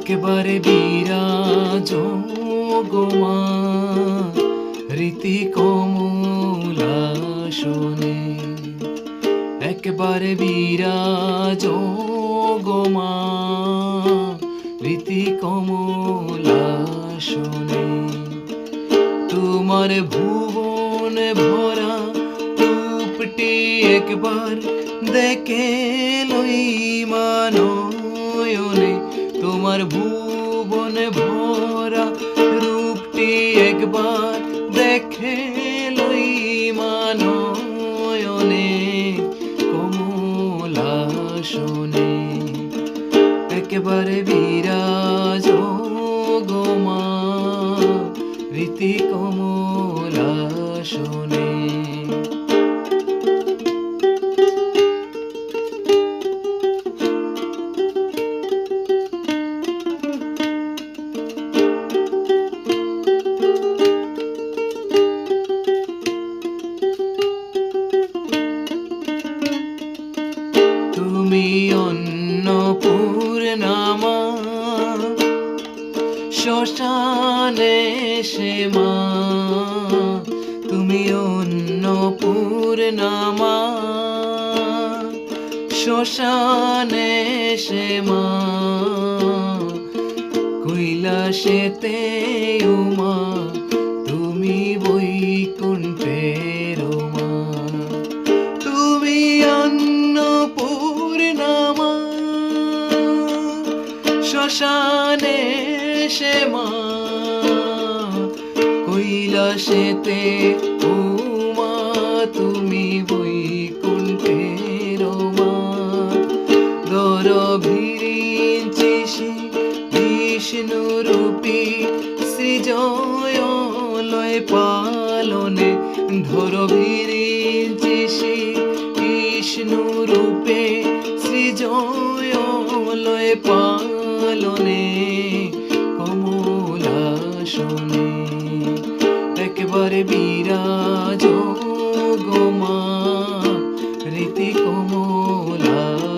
একেবারে বিরাজ গো মা রীতি কমলাসনে, একেবারে বিরাজ গো মা রীতি কমলাসনে। তোমার ভুবন ভরা রূপটি একবার দেখে লই মানয়নে, তোমার ভুবন ভরা রূপটি একবার দেখে লই মানয়নে কমলাসনে, একেবারে বিরাজ গো মা রীতি কমলাসনে। তুমি অন্নপূর্ণা মা শ্মশানে সে মা, তুমি অন্নপূর্ণা মা শ্মশানে সে মা, কৈলাসেতে উমা তুমি বৈকুণ্ঠের মা, তুমি অন্নপূর্ণা মা শ্মশানে সে মা, কৈলাসেতে উমা তুমি বৈকুণ্ঠের মা, দরভিরিঞ্চিসি বিষ্ণু রূপী সৃজয় লয় পালনে, ধরভিরিঞ্চিসি বিষ্ণু রূপে সৃজয় লয় পালনে কমলাসনে, একেবারে বিরাজ গো মা রীতি কমলাসনে।